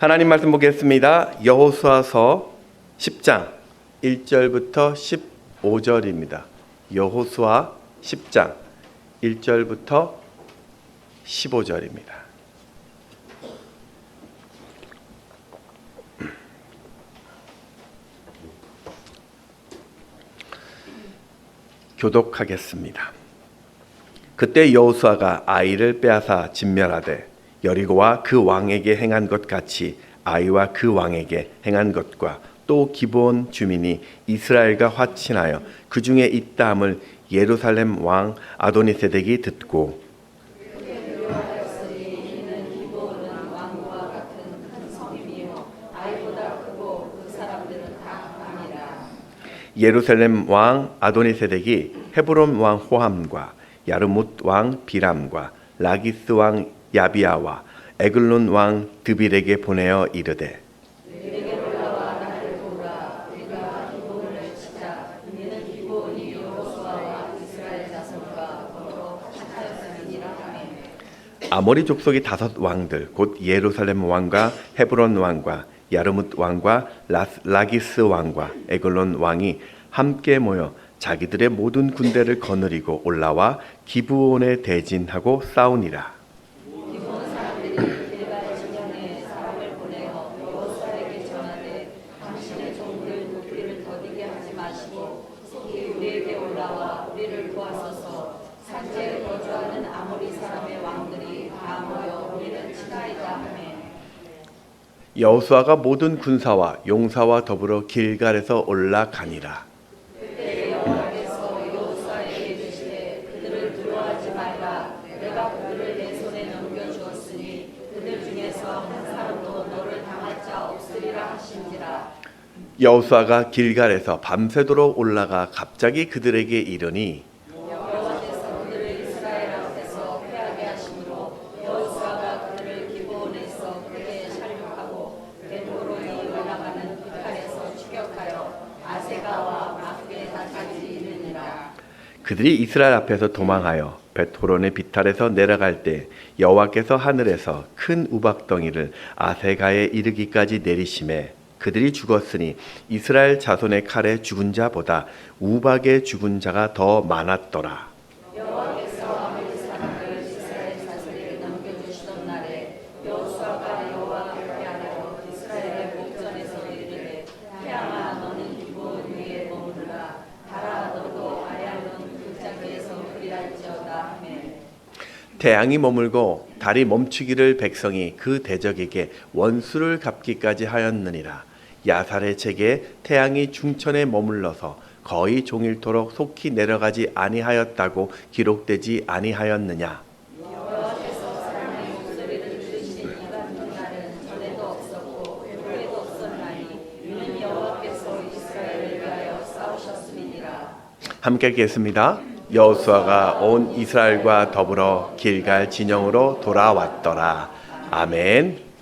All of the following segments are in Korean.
하나님 말씀 보겠습니다. 여호수아서 10장 1절부터 15절입니다. 여호수아 10장 1절부터 15절입니다. 교독하겠습니다. 그때 여호수아가 아이를 빼앗아 진멸하되 여리고와 그 왕에게 행한 것 같이 아이와 그 왕에게 행한 것과 또 기브온 주민이 이스라엘과 화친하여 그 중에 있다함을 예루살렘 왕 아도니세덱이 듣고 예루살렘 왕 아도니세덱이 헤브론 왕 호함과 야르뭇 왕 비람과 라기스 왕 야비아와 에글론 왕 드빌에게 보내어 이르되 아모리 족속의 5 왕들 곧 예루살렘 왕과 헤브론 왕과 야르뭇 왕과 라기스 왕과 에글론 왕이 함께 모여 자기들의 모든 군대를 거느리고 올라와 기브온에 대진하고 싸우니라. 여호수아가 모든 군사와 용사와 더불어 길갈에서 올라가니라. 여호수아가 길갈에서 밤새도록 올라가 갑자기 그들에게 이르니 그들이 이스라엘 앞에서 도망하여 벳호론의 비탈에서 내려갈 때 여호와께서 하늘에서 큰 우박덩이를 아세가에 이르기까지 내리심에 그들이 죽었으니 이스라엘 자손의 칼에 죽은 자보다 우박에 죽은 자가 더 많았더라. 태양이 머물고 달이 멈추기를 백성이 그 대적에게 원수를 갚기까지 하였느니라. 야살의 책에 태양이 중천에 머물러서 거의 종일토록 속히 내려가지 아니하였다고 기록되지 아니하였느냐. 함께 읽겠습니다. 여호수아가 온 이스라엘과 더불어 길갈 진영으로 돌아왔더라. 아멘.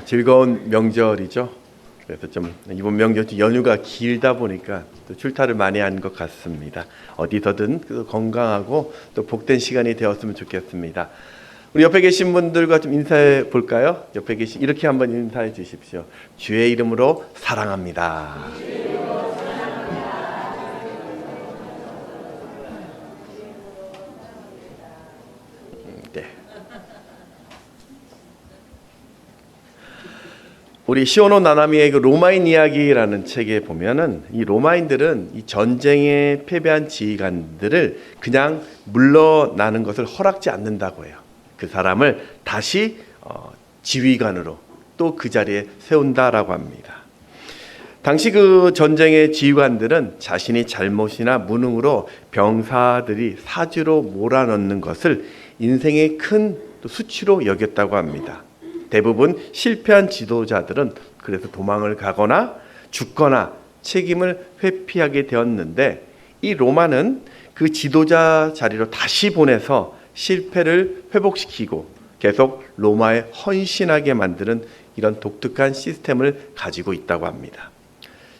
즐거운 명절이죠. 그래서 좀 이번 명절 연휴가 길다 보니까 또 출타를 많이 한 것 같습니다. 어디서든 건강하고 또 복된 시간이 되었으면 좋겠습니다. 우리 옆에 계신 분들과 좀 인사해 볼까요? 옆에 계신 이렇게 한번 인사해 주십시오. 주의 이름으로 사랑합니다. 네. 우리 시오노 나나미의 그 로마인 이야기라는 책에 보면은 이 로마인들은 이 전쟁에 패배한 지휘관들을 그냥 물러나는 것을 허락지 않는다고 해요. 그 사람을 다시 지휘관으로 또 그 자리에 세운다라고 합니다. 당시 그 전쟁의 지휘관들은 자신이 잘못이나 무능으로 병사들이 사지로 몰아넣는 것을 인생의 큰 수치로 여겼다고 합니다. 대부분 실패한 지도자들은 그래서 도망을 가거나 죽거나 책임을 회피하게 되었는데 이 로마는 그 지도자 자리로 다시 보내서 실패를 회복시키고 계속 로마에 헌신하게 만드는 이런 독특한 시스템을 가지고 있다고 합니다.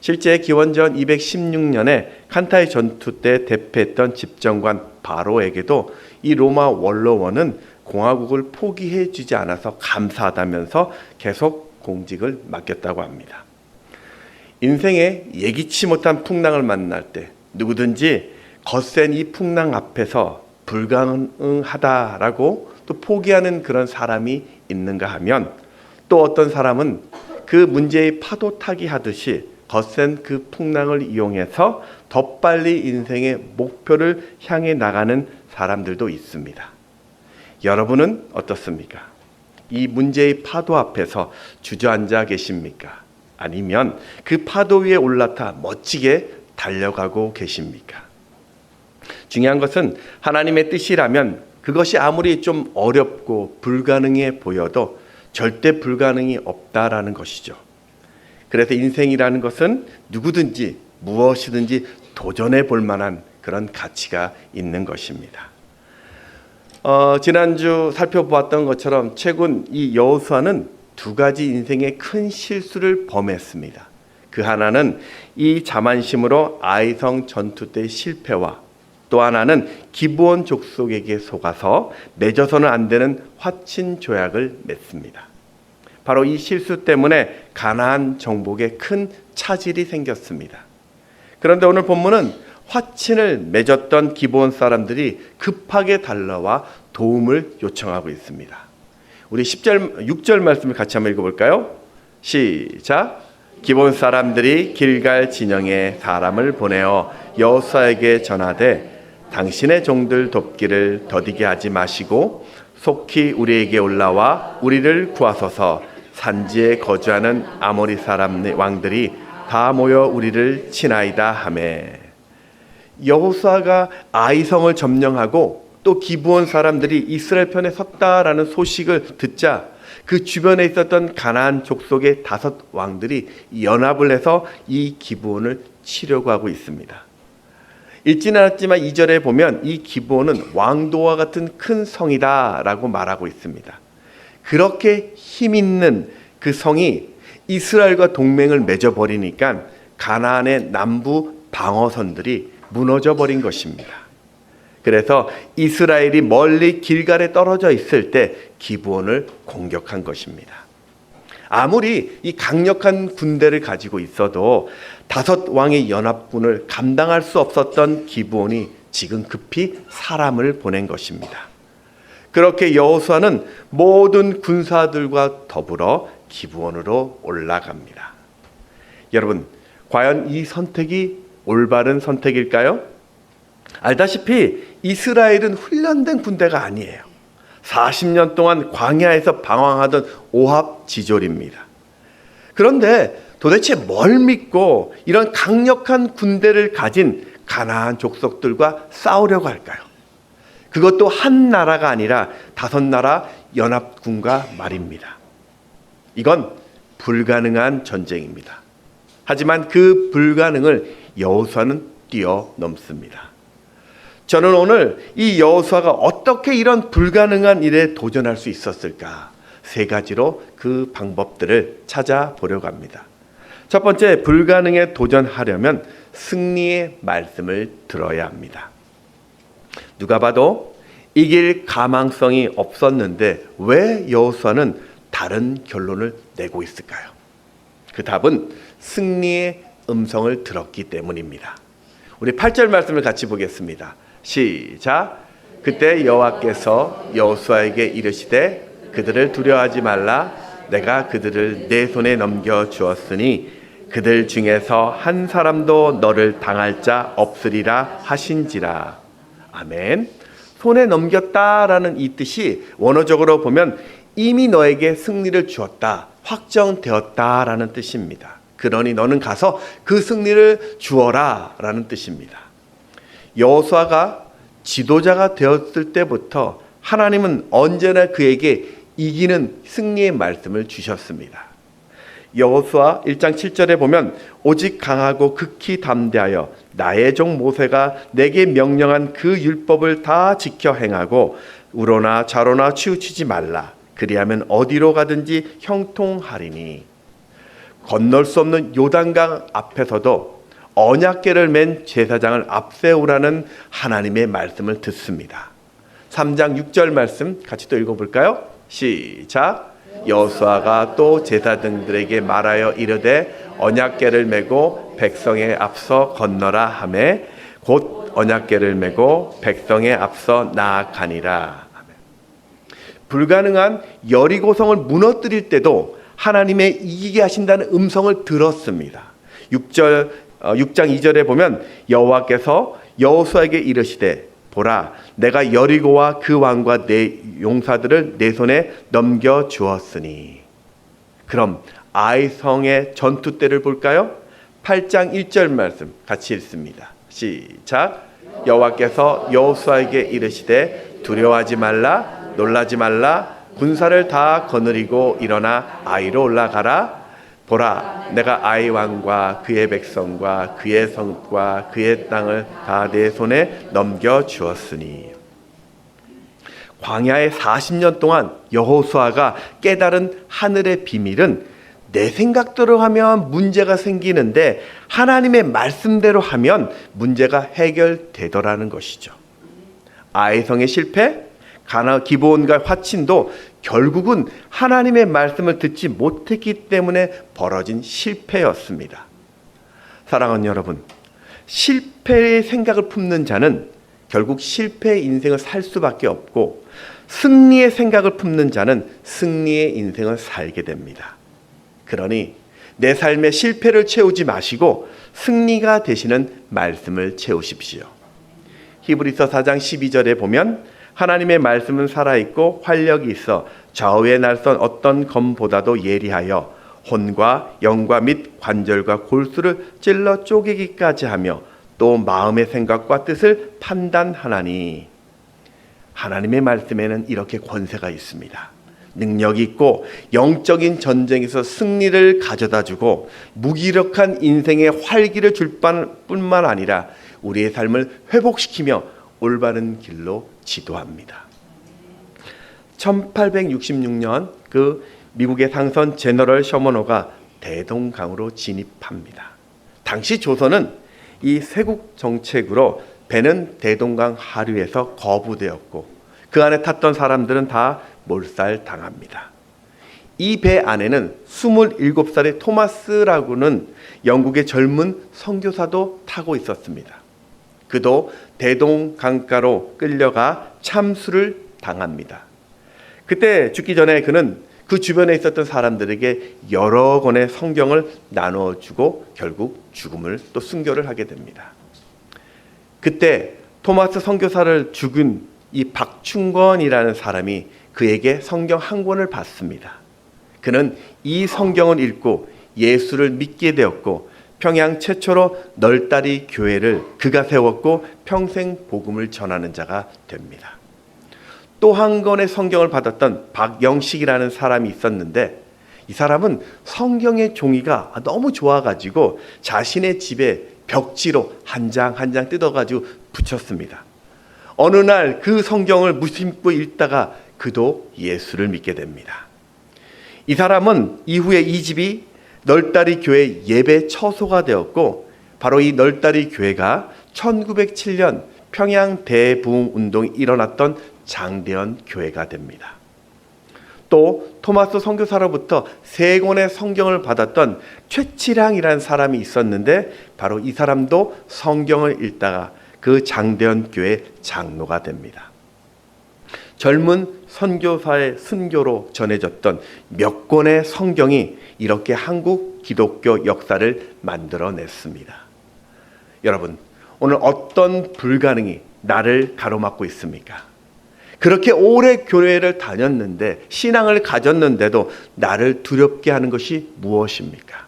실제 기원전 216년에 칸타의 전투 때 대패했던 집정관 바로에게도 이 로마 원로원은 공화국을 포기해 주지 않아서 감사하다면서 계속 공직을 맡겼다고 합니다. 인생에 예기치 못한 풍랑을 만날 때 누구든지 거센 이 풍랑 앞에서 불가능하다라고 또 포기하는 그런 사람이 있는가 하면 또 어떤 사람은 그 문제의 파도 타기 하듯이 거센 그 풍랑을 이용해서 더 빨리 인생의 목표를 향해 나가는 사람들도 있습니다. 여러분은 어떻습니까? 이 문제의 파도 앞에서 주저앉아 계십니까? 아니면 그 파도 위에 올라타 멋지게 달려가고 계십니까? 중요한 것은 하나님의 뜻이라면 그것이 아무리 좀 어렵고 불가능해 보여도 절대 불가능이 없다라는 것이죠. 그래서 인생이라는 것은 누구든지 무엇이든지 도전해 볼 만한 그런 가치가 있는 것입니다. 지난주 살펴보았던 것처럼 최근 이 여호수아는 두 가지 인생의 큰 실수를 범했습니다. 그 하나는 이 자만심으로 아이성 전투 때 실패와 또 하나는 기브온 족속에게 속아서 맺어서는 안 되는 화친 조약을 맺습니다. 바로 이 실수 때문에 가나안 정복에 큰 차질이 생겼습니다. 그런데 오늘 본문은 화친을 맺었던 기브온 사람들이 급하게 달려와 도움을 요청하고 있습니다. 우리 6절 말씀을 같이 한번 읽어볼까요? 시작. 기브온 사람들이 길갈 진영에 사람을 보내어 여호수아에게 전하되 당신의 종들 돕기를 더디게 하지 마시고 속히 우리에게 올라와 우리를 구하소서. 산지에 거주하는 아모리 사람 왕들이 다 모여 우리를 치나이다 하매. 여호수아가 아이성을 점령하고 또 기브온 사람들이 이스라엘 편에 섰다라는 소식을 듣자 그 주변에 있었던 가나안 족속의 5 왕들이 연합을 해서 이 기브온을 치려고 하고 있습니다. 읽지는 않았지만 2절에 보면 이 기브온은 왕도와 같은 큰 성이다라고 말하고 있습니다. 그렇게 힘 있는 그 성이 이스라엘과 동맹을 맺어버리니까 가나안의 남부 방어선들이 무너져 버린 것입니다. 그래서 이스라엘이 멀리 길갈에 떨어져 있을 때 기브온을 공격한 것입니다. 아무리 이 강력한 군대를 가지고 있어도 5 왕의 연합군을 감당할 수 없었던 기브온이 지금 급히 사람을 보낸 것입니다. 그렇게 여호수아는 모든 군사들과 더불어 기브온으로 올라갑니다. 여러분, 과연 이 선택이 올바른 선택일까요? 알다시피 이스라엘은 훈련된 군대가 아니에요. 40년 동안 광야에서 방황하던 오합지졸입니다. 그런데 도대체 뭘 믿고 이런 강력한 군대를 가진 가나안 족속들과 싸우려고 할까요? 그것도 한 나라가 아니라 5 나라 연합군과 말입니다. 이건 불가능한 전쟁입니다. 하지만 그 불가능을 여호수아는 뛰어넘습니다. 저는 오늘 이 여호수아가 어떻게 이런 불가능한 일에 도전할 수 있었을까 세 가지로 그 방법들을 찾아보려고 합니다. 첫 번째, 불가능에 도전하려면 승리의 말씀을 들어야 합니다. 누가 봐도 이길 가망성이 없었는데 왜 여호수아는 다른 결론을 내고 있을까요? 그 답은 승리의 음성을 들었기 때문입니다. 우리 8절 말씀을 같이 보겠습니다. 시작. 그때 여호와께서 여호수아에게 이르시되 그들을 두려워하지 말라. 내가 그들을 내 손에 넘겨 주었으니 그들 중에서 한 사람도 너를 당할 자 없으리라 하신지라. 아멘. 손에 넘겼다라는 이 뜻이 원어적으로 보면 이미 너에게 승리를 주었다, 확정되었다라는 뜻입니다. 그러니 너는 가서 그 승리를 주어라 라는 뜻입니다. 여호수아가 지도자가 되었을 때부터 하나님은 언제나 그에게 이기는 승리의 말씀을 주셨습니다. 여호수아 1장 7절에 보면 오직 강하고 극히 담대하여 나의 종 모세가 내게 명령한 그 율법을 다 지켜 행하고 우로나 좌로나 치우치지 말라. 그리하면 어디로 가든지 형통하리니. 건널 수 없는 요단강 앞에서도 언약궤를 맨 제사장을 앞세우라는 하나님의 말씀을 듣습니다. 3장 6절 말씀 같이 또 읽어볼까요? 시작. 여호수아가 또 제사장들에게 말하여 이르되 언약궤를 메고 백성에 앞서 건너라 하매 곧 언약궤를 메고 백성에 앞서 나아가니라. 불가능한 여리고성을 무너뜨릴 때도 하나님의 이기게 하신다는 음성을 들었습니다. 6장 2절에 보면 여호와께서 여호수아에게 이르시되 보라, 내가 여리고와 그 왕과 내 용사들을 내 손에 넘겨 주었으니. 그럼 아이성의 전투 때를 볼까요? 8장 1절 말씀 같이 읽습니다. 시작. 여호와께서 여호수아에게 이르시되 두려워하지 말라, 놀라지 말라, 군사를 다 거느리고 일어나 아이로 올라가라. 보라, 내가 아이 왕과 그의 백성과 그의 성과 그의 땅을 다 내 손에 넘겨 주었으니. 광야의 40년 동안 여호수아가 깨달은 하늘의 비밀은 내 생각대로 하면 문제가 생기는데 하나님의 말씀대로 하면 문제가 해결되더라는 것이죠. 아이성의 실패, 기브온과 화친도 결국은 하나님의 말씀을 듣지 못했기 때문에 벌어진 실패였습니다. 사랑하는 여러분, 실패의 생각을 품는 자는 결국 실패의 인생을 살 수밖에 없고 승리의 생각을 품는 자는 승리의 인생을 살게 됩니다. 그러니 내 삶의 실패를 채우지 마시고 승리가 되시는 말씀을 채우십시오. 히브리서 4장 12절에 보면 하나님의 말씀은 살아있고 활력이 있어 좌우에 날선 어떤 검보다도 예리하여 혼과 영과 및 관절과 골수를 찔러 쪼개기까지 하며 또 마음의 생각과 뜻을 판단하나니. 하나님의 말씀에는 이렇게 권세가 있습니다. 능력이 있고 영적인 전쟁에서 승리를 가져다주고 무기력한 인생의 활기를 줄 뿐만 아니라 우리의 삶을 회복시키며 올바른 길로 지도합니다. 1866년 그 미국의 상선 제너럴 셔머너가 대동강으로 진입합니다. 당시 조선은 이 쇄국 정책으로 배는 대동강 하류에서 거부되었고 그 안에 탔던 사람들은 다 몰살당합니다. 이 배 안에는 27살의 토마스라고는 영국의 젊은 선교사도 타고 있었습니다. 그도 대동강가로 끌려가 참수를 당합니다. 그때 죽기 전에 그는 그 주변에 있었던 사람들에게 여러 권의 성경을 나눠주고 결국 죽음을 또 순교를 하게 됩니다. 그때 토마스 선교사를 죽은 이 박충권이라는 사람이 그에게 성경 한 권을 받습니다. 그는 이 성경을 읽고 예수를 믿게 되었고 평양 최초로 널다리 교회를 그가 세웠고 평생 복음을 전하는 자가 됩니다. 또 한 권의 성경을 받았던 박영식이라는 사람이 있었는데 이 사람은 성경의 종이가 너무 좋아가지고 자신의 집에 벽지로 한 장 한 장 뜯어가지고 붙였습니다. 어느 날 그 성경을 무심코 읽다가 그도 예수를 믿게 됩니다. 이 사람은 이후에 이 집이 널다리 교회 예배 처소가 되었고, 바로 이 널다리 교회가 1907년 평양 대부흥 운동이 일어났던 장대현 교회가 됩니다. 또 토마스 선교사로부터 3권의 성경을 받았던 최치량이라는 사람이 있었는데, 바로 이 사람도 성경을 읽다가 그 장대현 교회 장로가 됩니다. 젊은 선교사의 순교로 전해졌던 몇 권의 성경이 이렇게 한국 기독교 역사를 만들어냈습니다. 여러분, 오늘 어떤 불가능이 나를 가로막고 있습니까? 그렇게 오래 교회를 다녔는데, 신앙을 가졌는데도 나를 두렵게 하는 것이 무엇입니까?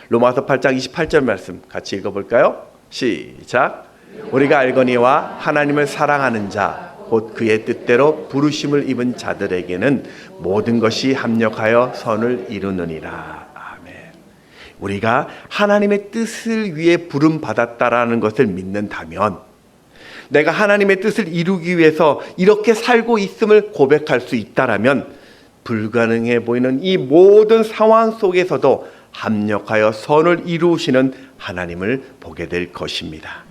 로마서 8장 28절 말씀 같이 읽어볼까요? 시작. 우리가 알거니와 하나님을 사랑하는 자 곧 그의 뜻대로 부르심을 입은 자들에게는 모든 것이 합력하여 선을 이루느니라. 아멘. 우리가 하나님의 뜻을 위해 부름 받았다라는 것을 믿는다면, 내가 하나님의 뜻을 이루기 위해서 이렇게 살고 있음을 고백할 수 있다라면, 불가능해 보이는 이 모든 상황 속에서도 합력하여 선을 이루시는 하나님을 보게 될 것입니다.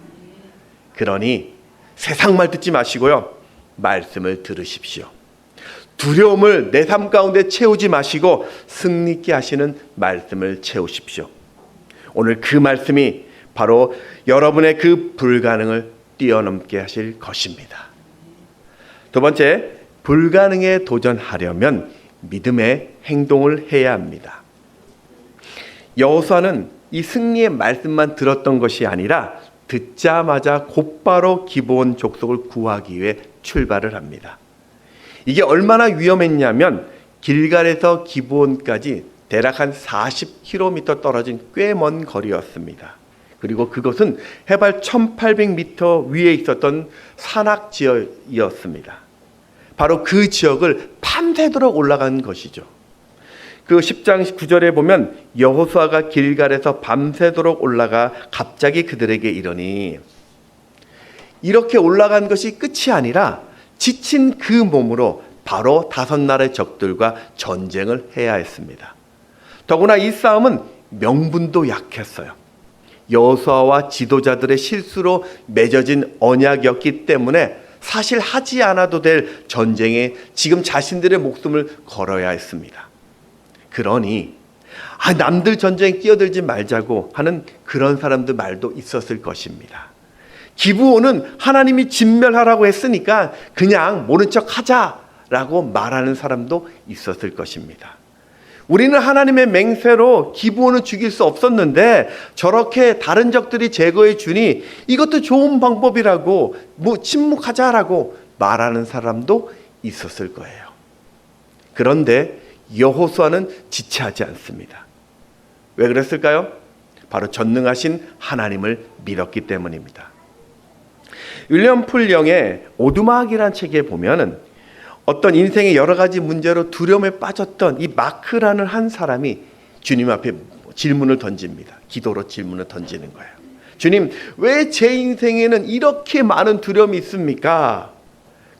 그러니 세상 말 듣지 마시고요, 말씀을 들으십시오. 두려움을 내 삶 가운데 채우지 마시고 승리있게 하시는 말씀을 채우십시오. 오늘 그 말씀이 바로 여러분의 그 불가능을 뛰어넘게 하실 것입니다. 두 번째, 불가능에 도전하려면 믿음의 행동을 해야 합니다. 여호수아는 이 승리의 말씀만 들었던 것이 아니라 듣자마자 곧바로 기브온 족속을 구하기 위해 출발을 합니다. 이게 얼마나 위험했냐면, 길갈에서 기브온까지 대략 한 40km 떨어진 꽤 먼 거리였습니다. 그리고 그것은 해발 1800m 위에 있었던 산악 지역이었습니다. 바로 그 지역을 밤새도록 올라간 것이죠. 그 10장 9절에 보면 여호수아가 길갈에서 밤새도록 올라가 갑자기 그들에게 이르니, 이렇게 올라간 것이 끝이 아니라 지친 그 몸으로 바로 5나라의 적들과 전쟁을 해야 했습니다. 더구나 이 싸움은 명분도 약했어요. 여호수아와 지도자들의 실수로 맺어진 언약이었기 때문에 사실 하지 않아도 될 전쟁에 지금 자신들의 목숨을 걸어야 했습니다. 그러니 남들 전쟁에 끼어들지 말자고 하는 그런 사람들 말도 있었을 것입니다. 기브온은 하나님이 진멸하라고 했으니까 그냥 모른 척 하자라고 말하는 사람도 있었을 것입니다. 우리는 하나님의 맹세로 기브온을 죽일 수 없었는데 저렇게 다른 적들이 제거해 주니 이것도 좋은 방법이라고, 침묵하자라고 말하는 사람도 있었을 거예요. 그런데 여호수아는 지체하지 않습니다. 왜 그랬을까요? 바로 전능하신 하나님을 믿었기 때문입니다. 윌리엄 풀영의 오두막이라는 책에 보면은 어떤 인생의 여러 가지 문제로 두려움에 빠졌던 이 마크라는 한 사람이 주님 앞에 질문을 던집니다. 기도로 질문을 던지는 거예요. 주님, 왜 제 인생에는 이렇게 많은 두려움이 있습니까?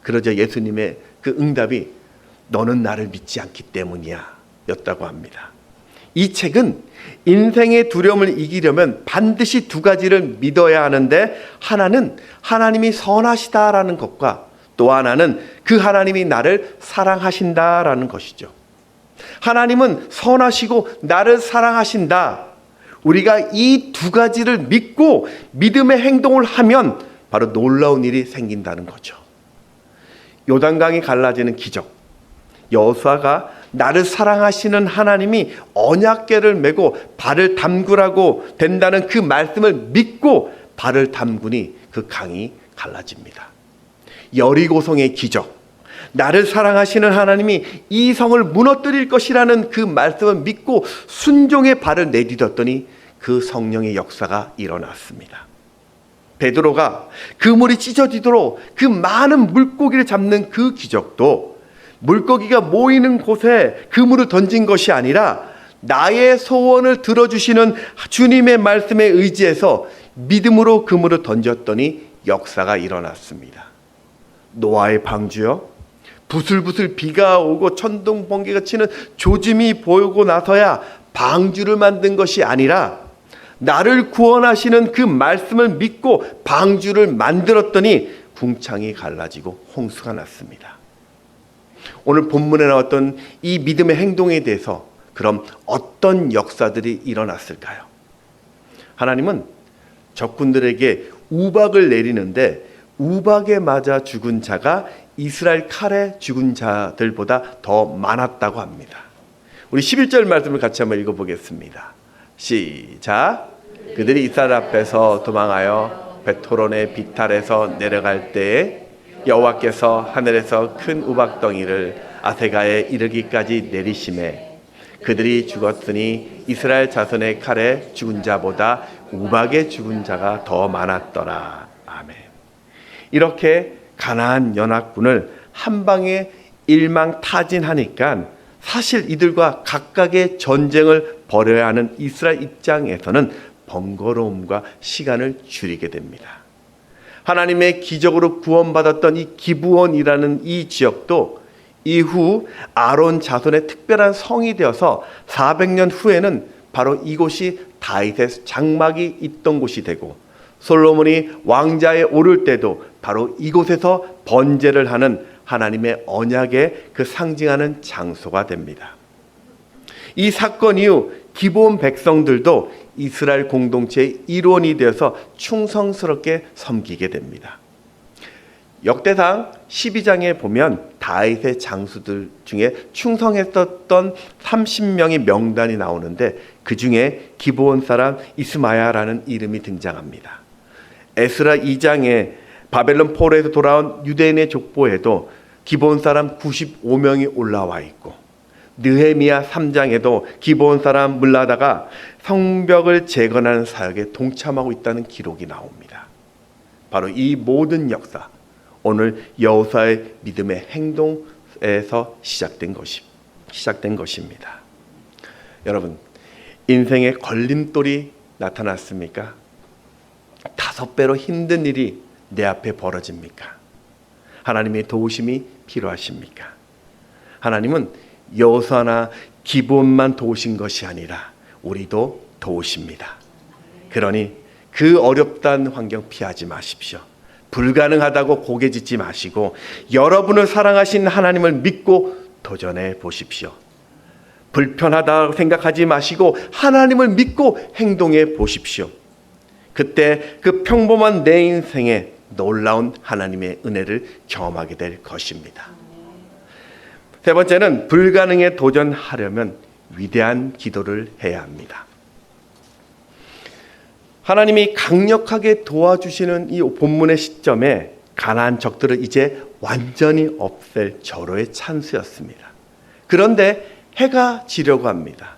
그러자 예수님의 그 응답이 너는 나를 믿지 않기 때문이야 였다고 합니다. 이 책은 인생의 두려움을 이기려면 반드시 2가지를 믿어야 하는데, 하나는 하나님이 선하시다라는 것과 또 하나는 그 하나님이 나를 사랑하신다라는 것이죠. 하나님은 선하시고 나를 사랑하신다. 우리가 이 2가지를 믿고 믿음의 행동을 하면 바로 놀라운 일이 생긴다는 거죠. 요단강이 갈라지는 기적, 여호수아가 나를 사랑하시는 하나님이 언약궤를 메고 발을 담그라고 된다는 그 말씀을 믿고 발을 담그니 그 강이 갈라집니다. 여리고성의 기적, 나를 사랑하시는 하나님이 이 성을 무너뜨릴 것이라는 그 말씀을 믿고 순종의 발을 내딛었더니 그 성령의 역사가 일어났습니다. 베드로가 그물이 찢어지도록 그 많은 물고기를 잡는 그 기적도 물고기가 모이는 곳에 그물을 던진 것이 아니라 나의 소원을 들어주시는 주님의 말씀에 의지해서 믿음으로 그물을 던졌더니 역사가 일어났습니다. 노아의 방주여, 부슬부슬 비가 오고 천둥 번개가 치는 조짐이 보이고 나서야 방주를 만든 것이 아니라 나를 구원하시는 그 말씀을 믿고 방주를 만들었더니 궁창이 갈라지고 홍수가 났습니다. 오늘 본문에 나왔던 이 믿음의 행동에 대해서 그럼 어떤 역사들이 일어났을까요? 하나님은 적군들에게 우박을 내리는데 우박에 맞아 죽은 자가 이스라엘 칼에 죽은 자들보다 더 많았다고 합니다. 우리 11절 말씀을 같이 한번 읽어보겠습니다. 시작. 그들이 이스라엘 앞에서 도망하여 벳호론의 비탈에서 내려갈 때에 여호와께서 하늘에서 큰 우박덩이를 아세가에 이르기까지 내리심에 그들이 죽었으니 이스라엘 자손의 칼에 죽은 자보다 우박에 죽은 자가 더 많았더라. 아멘. 이렇게 가나안 연합군을 한 방에 일망타진하니까 사실 이들과 각각의 전쟁을 벌여야 하는 이스라엘 입장에서는 번거로움과 시간을 줄이게 됩니다. 하나님의 기적으로 구원받았던 이 기브온이라는 이 지역도 이후 아론 자손의 특별한 성이 되어서 400년 후에는 바로 이곳이 다윗의 장막이 있던 곳이 되고 솔로몬이 왕자에 오를 때도 바로 이곳에서 번제를 하는 하나님의 언약의 그 상징하는 장소가 됩니다. 이 사건 이후 기브온 백성들도 이스라엘 공동체의 일원이 되어서 충성스럽게 섬기게 됩니다. 역대상 12장에 보면 다윗의 장수들 중에 충성했었던 30명의 명단이 나오는데 그 중에 기브온 사람 이스마야라는 이름이 등장합니다. 에스라 2장에 바벨론 포로에서 돌아온 유대인의 족보에도 기브온 사람 95명이 올라와 있고 느헤미야 3장에도 기브온 사람 물라다가 성벽을 재건하는 사역에 동참하고 있다는 기록이 나옵니다. 바로 이 모든 역사, 오늘 여호수아의 믿음의 행동에서 시작된 것입니다. 여러분, 인생에 걸림돌이 나타났습니까? 5배로 힘든 일이 내 앞에 벌어집니까? 하나님의 도우심이 필요하십니까? 하나님은 여호수아나 기브온만 도우신 것이 아니라 우리도 도우십니다. 그러니 그 어렵다는 환경 피하지 마십시오. 불가능하다고 고개 짖지 마시고 여러분을 사랑하신 하나님을 믿고 도전해 보십시오. 불편하다고 생각하지 마시고 하나님을 믿고 행동해 보십시오. 그때 그 평범한 내 인생에 놀라운 하나님의 은혜를 경험하게 될 것입니다. 세 번째는 불가능에 도전하려면 위대한 기도를 해야 합니다. 하나님이 강력하게 도와주시는 이 본문의 시점에 가나안 적들을 이제 완전히 없앨 절호의 찬스였습니다. 그런데 해가 지려고 합니다.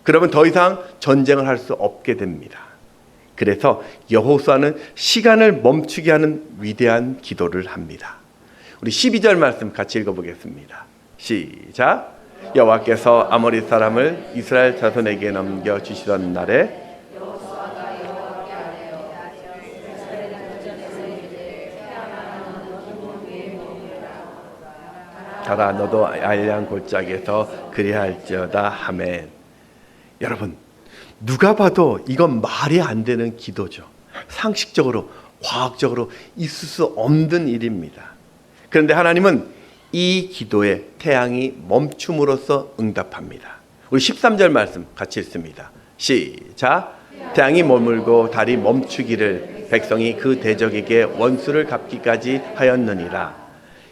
그러면 더 이상 전쟁을 할 수 없게 됩니다. 그래서 여호수아는 시간을 멈추게 하는 위대한 기도를 합니다. 우리 12절 말씀 같이 읽어보겠습니다. 시작. 여호와께서 아모리 사람을 이스라엘 자손에게 넘겨주시던 날에 가라 너도 알량 골짜기에서 그리할지어다 하멘. 여러분, 누가 봐도 이건 말이 안 되는 기도죠. 상식적으로, 과학적으로 있을 수 없는 일입니다. 그런데 하나님은 이 기도에 태양이 멈춤으로써 응답합니다. 우리 13절 말씀 같이 읽습니다. 시작. 태양이 머물고 달이 멈추기를 백성이 그 대적에게 원수를 갚기까지 하였느니라.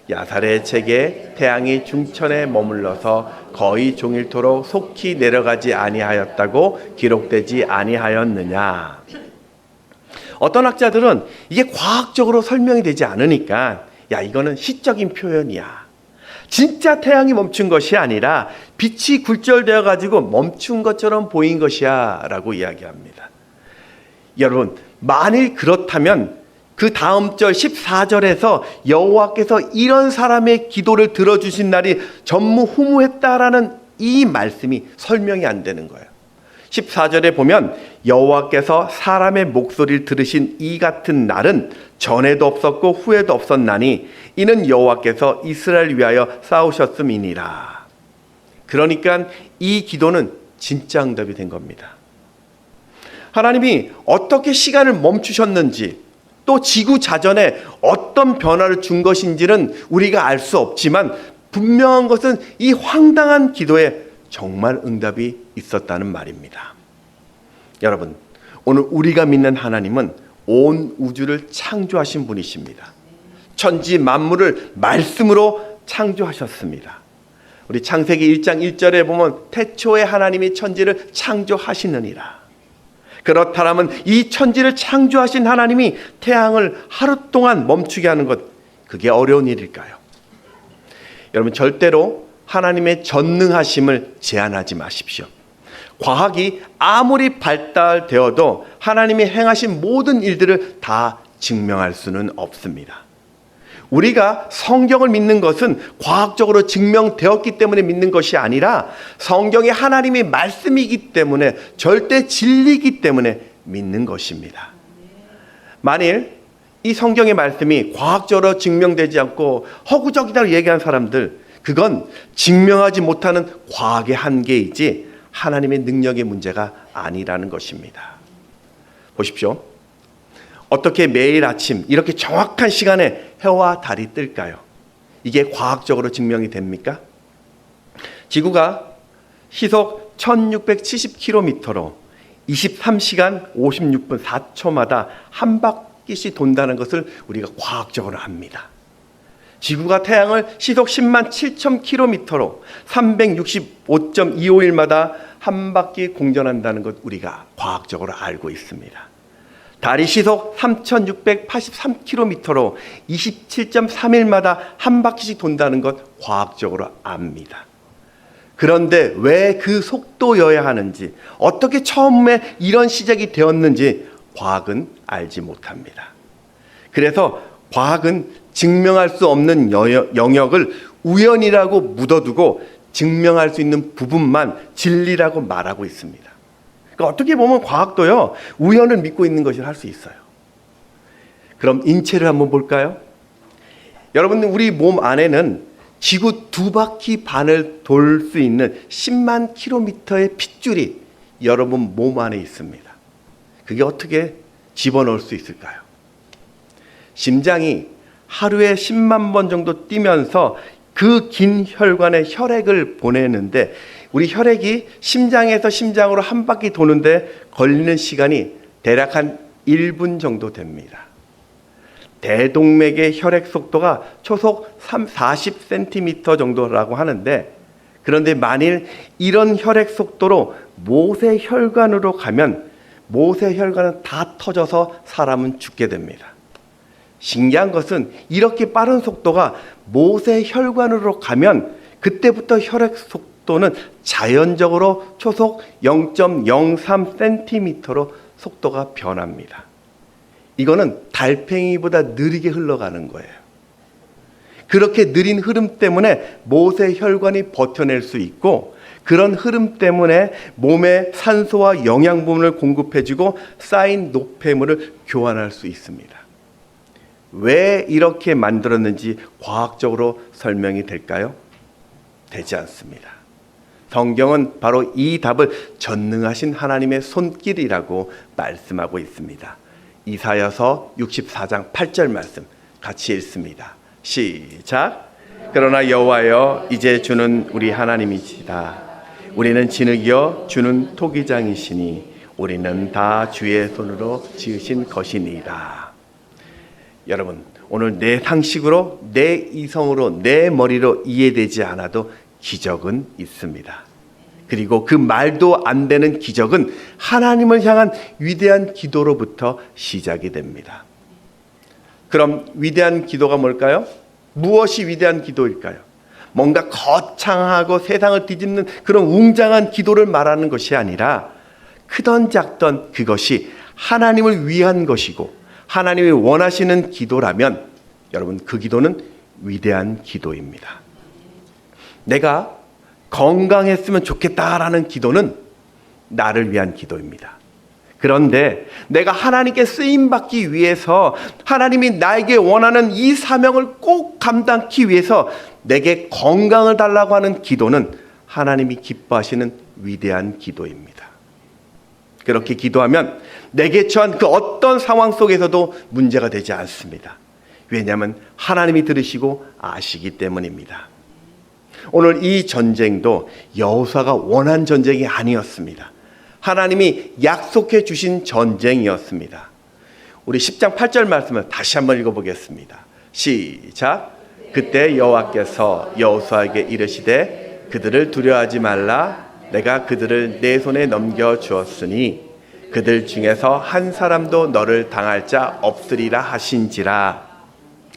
야살의 책에 태양이 중천에 머물러서 거의 종일토록 속히 내려가지 아니하였다고 기록되지 아니하였느냐. 어떤 학자들은 이게 과학적으로 설명이 되지 않으니까 야 이거는 시적인 표현이야. 진짜 태양이 멈춘 것이 아니라 빛이 굴절되어 가지고 멈춘 것처럼 보인 것이야 라고 이야기합니다. 여러분, 만일 그렇다면 그 다음 절 14절에서 여호와께서 이런 사람의 기도를 들어주신 날이 전무후무했다라는 이 말씀이 설명이 안 되는 거예요. 14절에 보면 여호와께서 사람의 목소리를 들으신 이 같은 날은 전에도 없었고 후에도 없었나니 이는 여호와께서 이스라엘을 위하여 쌓으셨음이니라. 그러니까 이 기도는 진짜 응답이 된 겁니다. 하나님이 어떻게 시간을 멈추셨는지, 또 지구 자전에 어떤 변화를 준 것인지는 우리가 알 수 없지만 분명한 것은 이 황당한 기도에 정말 응답이 있었다는 말입니다. 여러분, 오늘 우리가 믿는 하나님은 온 우주를 창조하신 분이십니다. 천지 만물을 말씀으로 창조하셨습니다. 우리 창세기 1장 1절에 보면 태초에 하나님이 천지를 창조하시느니라. 그렇다면 이 천지를 창조하신 하나님이 태양을 하루 동안 멈추게 하는 것, 그게 어려운 일일까요? 여러분, 절대로 하나님의 전능하심을 제한하지 마십시오. 과학이 아무리 발달되어도 하나님이 행하신 모든 일들을 다 증명할 수는 없습니다. 우리가 성경을 믿는 것은 과학적으로 증명되었기 때문에 믿는 것이 아니라 성경이 하나님의 말씀이기 때문에, 절대 진리이기 때문에 믿는 것입니다. 만일 이 성경의 말씀이 과학적으로 증명되지 않고 허구적이라고 얘기하는 사람들, 그건 증명하지 못하는 과학의 한계이지 하나님의 능력의 문제가 아니라는 것입니다. 보십시오. 어떻게 매일 아침 이렇게 정확한 시간에 해와 달이 뜰까요? 이게 과학적으로 증명이 됩니까? 지구가 시속 1670km로 23시간 56분 4초마다 한 바퀴씩 돈다는 것을 우리가 과학적으로 압니다. 지구가 태양을 시속 10만 7천 km로 365.251마다 한 바퀴 공전한다는 것 우리가 과학적으로 알고 있습니다. 달이 시속 3,683km로 27.3일마다 한 바퀴씩 돈다는 것 과학적으로 압니다. 그런데 왜 그 속도여야 하는지, 어떻게 처음에 이런 시작이 되었는지 과학은 알지 못합니다. 그래서 과학은 증명할 수 없는 영역을 우연이라고 묻어두고 증명할 수 있는 부분만 진리라고 말하고 있습니다. 그러니까 어떻게 보면 과학도요, 우연을 믿고 있는 것을 할 수 있어요. 그럼 인체를 한번 볼까요? 여러분, 우리 몸 안에는 지구 2바퀴 반을 돌 수 있는 10만 킬로미터의 핏줄이 여러분 몸 안에 있습니다. 그게 어떻게 집어넣을 수 있을까요? 심장이 하루에 10만 번 정도 뛰면서 그 긴 혈관에 혈액을 보내는데, 우리 혈액이 심장에서 심장으로 한 바퀴 도는데 걸리는 시간이 대략 한 1분 정도 됩니다. 대동맥의 혈액 속도가 초속 40cm 정도라고 하는데, 그런데 만일 이런 혈액 속도로 모세혈관으로 가면 모세혈관은 다 터져서 사람은 죽게 됩니다. 신기한 것은 이렇게 빠른 속도가 모세혈관으로 가면 그때부터 혈액 속도는 자연적으로 초속 0.03cm로 속도가 변합니다. 이거는 달팽이보다 느리게 흘러가는 거예요. 그렇게 느린 흐름 때문에 모세혈관이 버텨낼 수 있고, 그런 흐름 때문에 몸에 산소와 영양분을 공급해주고 쌓인 노폐물을 교환할 수 있습니다. 왜 이렇게 만들었는지 과학적으로 설명이 될까요? 되지 않습니다. 성경은 바로 이 답을 전능하신 하나님의 손길이라고 말씀하고 있습니다. 이사야서 64장 8절 말씀 같이 읽습니다. 시작. 그러나 여호와여, 이제 주는 우리 하나님이시다. 우리는 진흙이여 주는 토기장이시니 우리는 다 주의 손으로 지으신 것이니이다. 여러분, 오늘 내 상식으로, 내 이성으로, 내 머리로 이해되지 않아도 기적은 있습니다. 그리고 그 말도 안 되는 기적은 하나님을 향한 위대한 기도로부터 시작이 됩니다. 그럼 위대한 기도가 뭘까요? 무엇이 위대한 기도일까요? 뭔가 거창하고 세상을 뒤집는 그런 웅장한 기도를 말하는 것이 아니라, 크던 작던 그것이 하나님을 위한 것이고 하나님이 원하시는 기도라면 여러분, 그 기도는 위대한 기도입니다. 내가 건강했으면 좋겠다라는 기도는 나를 위한 기도입니다. 그런데 내가 하나님께 쓰임받기 위해서 하나님이 나에게 원하는 이 사명을 꼭 감당하기 위해서 내게 건강을 달라고 하는 기도는 하나님이 기뻐하시는 위대한 기도입니다. 그렇게 기도하면 내게 처한 그 어떤 상황 속에서도 문제가 되지 않습니다. 왜냐하면 하나님이 들으시고 아시기 때문입니다. 오늘 이 전쟁도 여호수아가 원한 전쟁이 아니었습니다. 하나님이 약속해 주신 전쟁이었습니다. 우리 10장 8절 말씀을 다시 한번 읽어보겠습니다. 시작. 그때 여호와께서 여호수아에게 이르시되 그들을 두려워하지 말라. 내가 그들을 내 손에 넘겨주었으니 그들 중에서 한 사람도 너를 당할 자 없으리라 하신지라.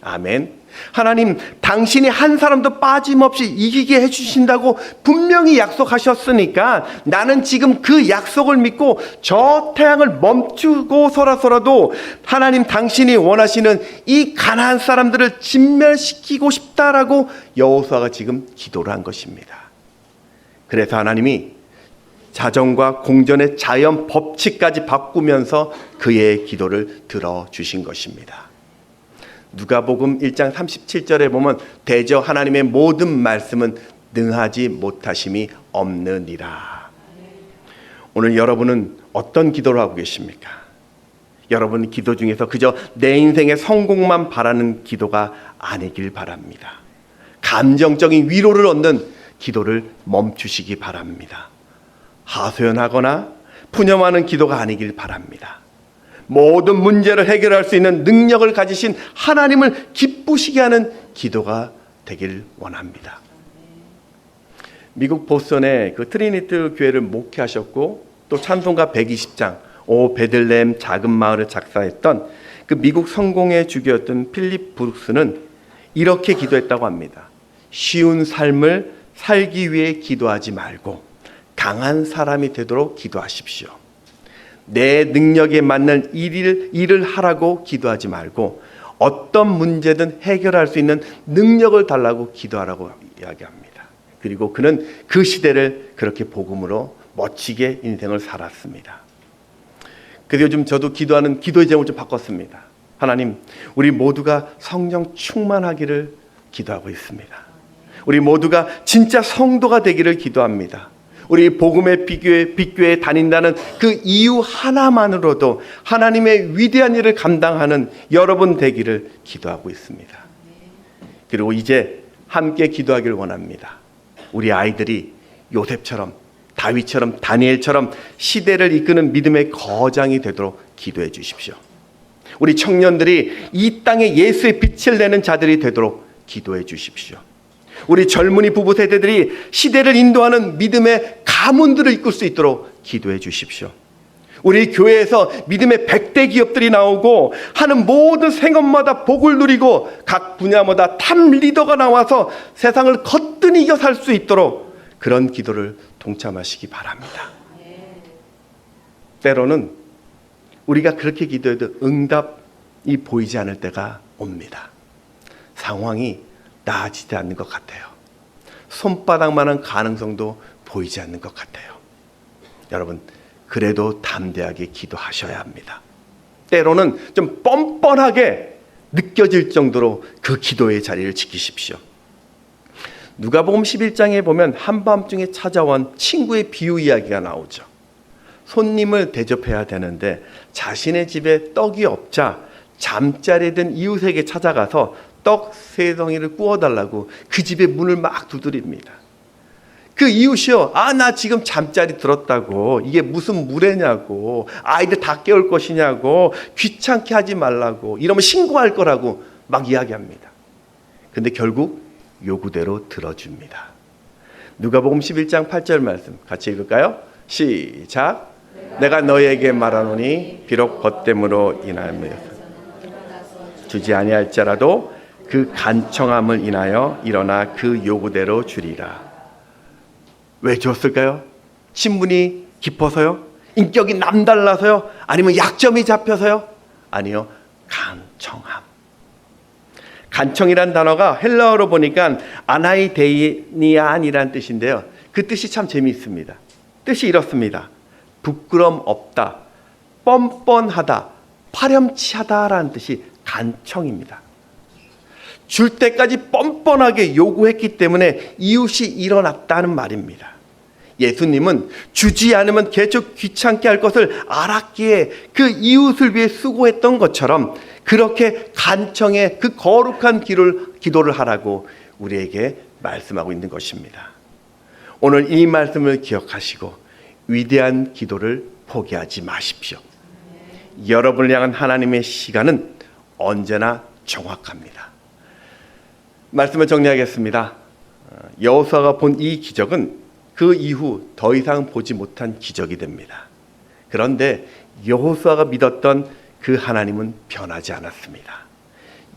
아멘. 하나님, 당신이 한 사람도 빠짐없이 이기게 해주신다고 분명히 약속하셨으니까 나는 지금 그 약속을 믿고 저 태양을 멈추고서라도 하나님 당신이 원하시는 이 가나안 사람들을 진멸시키고 싶다라고 여호수아가 지금 기도를 한 것입니다. 그래서 하나님이 자정과 공전의 자연 법칙까지 바꾸면서 그의 기도를 들어주신 것입니다. 누가복음 1장 37절에 보면 대저 하나님의 모든 말씀은 능하지 못하심이 없느니라. 오늘 여러분은 어떤 기도를 하고 계십니까? 여러분 기도 중에서 그저 내 인생의 성공만 바라는 기도가 아니길 바랍니다. 감정적인 위로를 얻는 기도를 멈추시기 바랍니다. 하소연하거나 푸념하는 기도가 아니길 바랍니다. 모든 문제를 해결할 수 있는 능력을 가지신 하나님을 기쁘시게 하는 기도가 되길 원합니다. 미국 보스턴의 그 트리니티 교회를 목회하셨고 또 찬송가 120장 오 베들레헴 작은 마을을 작사했던 그 미국 성공의 주교였던 필립 브룩스는 이렇게 기도했다고 합니다. 쉬운 삶을 살기 위해 기도하지 말고 강한 사람이 되도록 기도하십시오. 내 능력에 맞는 일을 하라고 기도하지 말고 어떤 문제든 해결할 수 있는 능력을 달라고 기도하라고 이야기합니다. 그리고 그는 그 시대를 그렇게 복음으로 멋지게 인생을 살았습니다. 그래서 요즘 저도 기도하는 기도의 제목을 좀 바꿨습니다. 하나님, 우리 모두가 성령 충만하기를 기도하고 있습니다. 우리 모두가 진짜 성도가 되기를 기도합니다. 우리 복음의 빅교회에 다닌다는 그 이유 하나만으로도 하나님의 위대한 일을 감당하는 여러분 되기를 기도하고 있습니다. 그리고 이제 함께 기도하기를 원합니다. 우리 아이들이 요셉처럼 다윗처럼 다니엘처럼 시대를 이끄는 믿음의 거장이 되도록 기도해 주십시오. 우리 청년들이 이 땅에 예수의 빛을 내는 자들이 되도록 기도해 주십시오. 우리 젊은이 부부 세대들이 시대를 인도하는 믿음의 가문들을 이끌 수 있도록 기도해 주십시오. 우리 교회에서 믿음의 100대 기업들이 나오고 하는 모든 생업마다 복을 누리고 각 분야마다 탑 리더가 나와서 세상을 거뜬히 이겨 살 수 있도록 그런 기도를 동참하시기 바랍니다. 때로는 우리가 그렇게 기도해도 응답이 보이지 않을 때가 옵니다. 상황이 나아지지 않는 것 같아요. 손바닥만한 가능성도 보이지 않는 것 같아요. 여러분, 그래도 담대하게 기도하셔야 합니다. 때로는 좀 뻔뻔하게 느껴질 정도로 그 기도의 자리를 지키십시오. 누가복음 11장에 보면 한밤중에 찾아온 친구의 비유 이야기가 나오죠. 손님을 대접해야 되는데 자신의 집에 떡이 없자 잠자리에 든 이웃에게 찾아가서 떡 3덩이를 구워달라고 그 집의 문을 막 두드립니다. 그 이웃이요, 나 지금 잠자리 들었다고, 이게 무슨 무례냐고, 아이들 다 깨울 것이냐고, 귀찮게 하지 말라고, 이러면 신고할 거라고 막 이야기합니다. 근데 결국 요구대로 들어줍니다. 누가복음 11장 8절 말씀 같이 읽을까요? 시작. 내가 너희에게 말하노니 비록 벗됨으로 인하여 주지 아니할지라도 그 간청함을 인하여 일어나 그 요구대로 주리라. 왜 줬을까요? 신분이 깊어서요? 인격이 남달라서요? 아니면 약점이 잡혀서요? 아니요, 간청함. 간청이란 단어가 헬라어로 보니까 아나이데이니안이란 뜻인데요. 그 뜻이 참 재미있습니다. 뜻이 이렇습니다. 부끄럼 없다, 뻔뻔하다, 파렴치하다라는 뜻이 간청입니다. 줄 때까지 뻔뻔하게 요구했기 때문에 이웃이 일어났다는 말입니다. 예수님은 주지 않으면 계속 귀찮게 할 것을 알았기에 그 이웃을 위해 수고했던 것처럼 그렇게 간청의 그 거룩한 기도를 하라고 우리에게 말씀하고 있는 것입니다. 오늘 이 말씀을 기억하시고 위대한 기도를 포기하지 마십시오. 여러분을 향한 하나님의 시간은 언제나 정확합니다. 말씀을 정리하겠습니다. 여호수아가 본 이 기적은 그 이후 더 이상 보지 못한 기적이 됩니다. 그런데 여호수아가 믿었던 그 하나님은 변하지 않았습니다.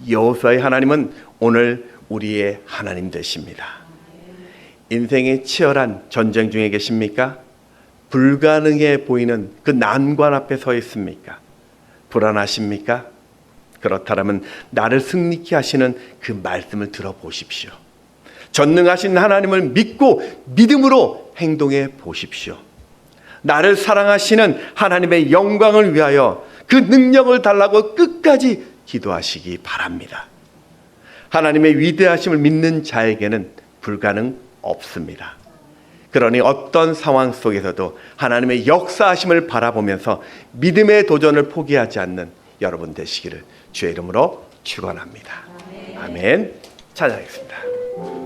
여호수아의 하나님은 오늘 우리의 하나님 되십니다. 인생의 치열한 전쟁 중에 계십니까? 불가능해 보이는 그 난관 앞에 서 있습니까? 불안하십니까? 그렇다면 나를 승리케 하시는 그 말씀을 들어보십시오. 전능하신 하나님을 믿고 믿음으로 행동해 보십시오. 나를 사랑하시는 하나님의 영광을 위하여 그 능력을 달라고 끝까지 기도하시기 바랍니다. 하나님의 위대하심을 믿는 자에게는 불가능 없습니다. 그러니 어떤 상황 속에서도 하나님의 역사하심을 바라보면서 믿음의 도전을 포기하지 않는 여러분 되시기를 주의 이름으로 축원합니다. 아멘. 찬양하겠습니다.